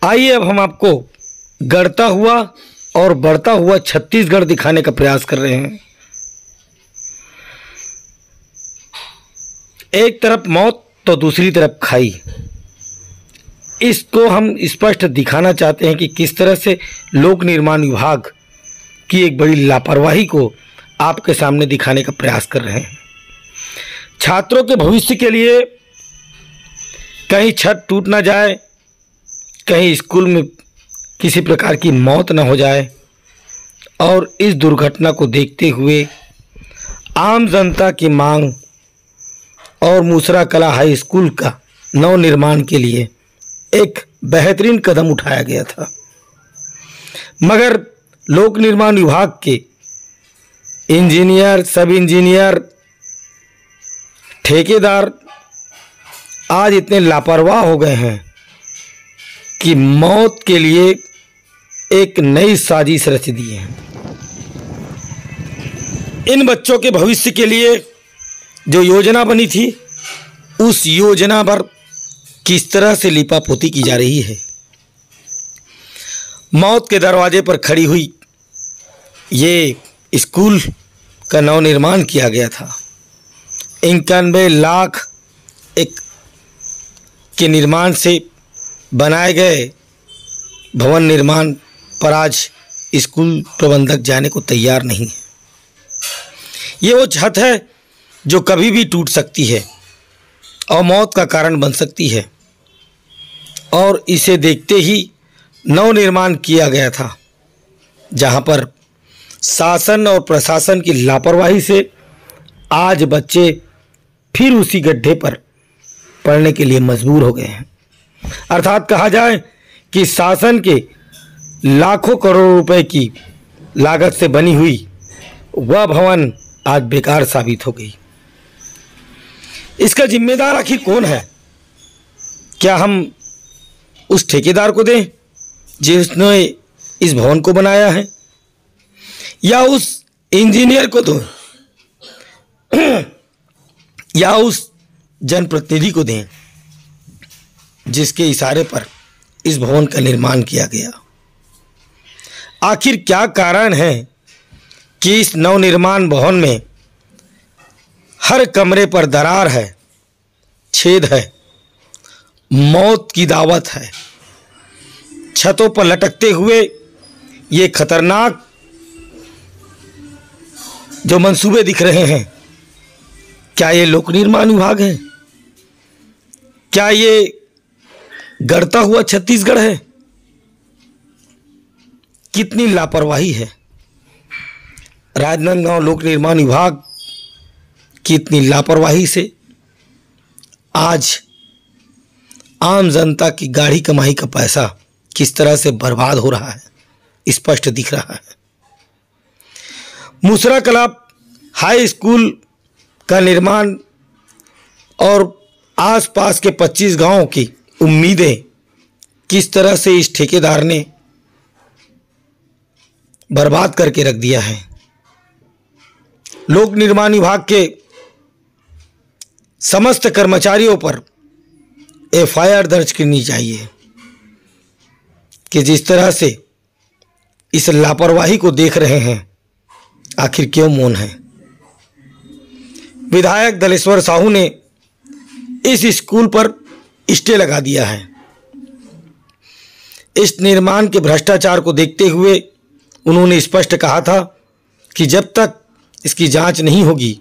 आइए अब हम आपको गढ़ता हुआ और बढ़ता हुआ छत्तीसगढ़ दिखाने का प्रयास कर रहे हैं। एक तरफ मौत तो दूसरी तरफ खाई। इसको हम स्पष्ट दिखाना चाहते हैं कि किस तरह से लोक निर्माण विभाग की एक बड़ी लापरवाही को आपके सामने दिखाने का प्रयास कर रहे हैं। छात्रों के भविष्य के लिए कहीं छत टूट ना जाए, कहीं स्कूल में किसी प्रकार की मौत न हो जाए, और इस दुर्घटना को देखते हुए आम जनता की मांग और मूसरा कला हाई स्कूल का नवनिर्माण के लिए एक बेहतरीन कदम उठाया गया था। मगर लोक निर्माण विभाग के इंजीनियर, सब इंजीनियर, ठेकेदार आज इतने लापरवाह हो गए हैं कि मौत के लिए एक नई साजिश रच दी है। इन बच्चों के भविष्य के लिए जो योजना बनी थी, उस योजना पर किस तरह से लिपापोती की जा रही है। मौत के दरवाजे पर खड़ी हुई ये स्कूल का नवनिर्माण किया गया था। 91 लाख एक के निर्माण से बनाए गए भवन निर्माण पर आज स्कूल प्रबंधक जाने को तैयार नहीं है। ये वो छत है जो कभी भी टूट सकती है और मौत का कारण बन सकती है, और इसे देखते ही नवनिर्माण किया गया था, जहां पर शासन और प्रशासन की लापरवाही से आज बच्चे फिर उसी गड्ढे पर पड़ने के लिए मजबूर हो गए हैं। अर्थात कहा जाए कि शासन के लाखों करोड़ रुपए की लागत से बनी हुई वह भवन आज बेकार साबित हो गई। इसका जिम्मेदार आखिर कौन है? क्या हम उस ठेकेदार को दें जिसने इस भवन को बनाया है, या उस इंजीनियर को दो, या उस जनप्रतिनिधि को दें जिसके इशारे पर इस भवन का निर्माण किया गया? आखिर क्या कारण है कि इस नवनिर्माण भवन में हर कमरे पर दरार है, छेद है, मौत की दावत है, छतों पर लटकते हुए ये खतरनाक जो मंसूबे दिख रहे हैं? क्या ये लोक निर्माण विभाग है? क्या ये गढ़ता हुआ छत्तीसगढ़ है? कितनी लापरवाही है। राजनांदगांव लोक निर्माण विभाग की इतनी लापरवाही से आज आम जनता की गाढ़ी कमाई का पैसा किस तरह से बर्बाद हो रहा है, स्पष्ट दिख रहा है। मूसरा कला हाई स्कूल का निर्माण और आसपास के 25 गांवों की उम्मीदें किस तरह से इस ठेकेदार ने बर्बाद करके रख दिया है। लोक निर्माण विभाग के समस्त कर्मचारियों पर एफआईआर दर्ज करनी चाहिए कि जिस तरह से इस लापरवाही को देख रहे हैं, आखिर क्यों मौन है। विधायक दलेश्वर साहू ने इस स्कूल पर स्टे लगा दिया है। इस निर्माण के भ्रष्टाचार को देखते हुए उन्होंने स्पष्ट कहा था कि जब तक इसकी जांच नहीं होगी,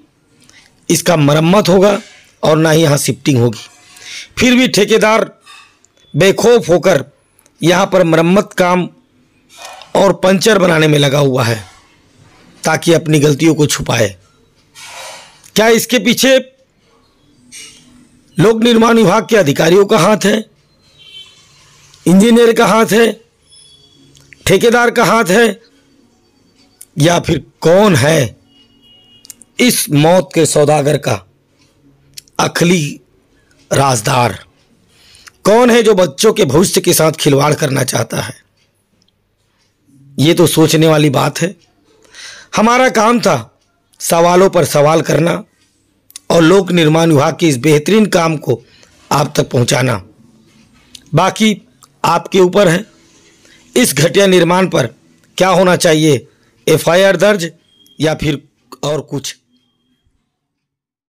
इसका मरम्मत होगा और ना ही यहाँ शिफ्टिंग होगी। फिर भी ठेकेदार बेखौफ होकर यहाँ पर मरम्मत काम और पंचर बनाने में लगा हुआ है ताकि अपनी गलतियों को छुपाए। क्या इसके पीछे लोक निर्माण विभाग के अधिकारियों का हाथ है, इंजीनियर का हाथ है, ठेकेदार का हाथ है, या फिर कौन है इस मौत के सौदागर का असली राजदार? कौन है जो बच्चों के भविष्य के साथ खिलवाड़ करना चाहता है? ये तो सोचने वाली बात है। हमारा काम था सवालों पर सवाल करना और लोक निर्माण विभाग के इस बेहतरीन काम को आप तक पहुंचाना। बाकी आपके ऊपर है। इस घटिया निर्माण पर क्या होना चाहिए, एफआईआर दर्ज या फिर और कुछ?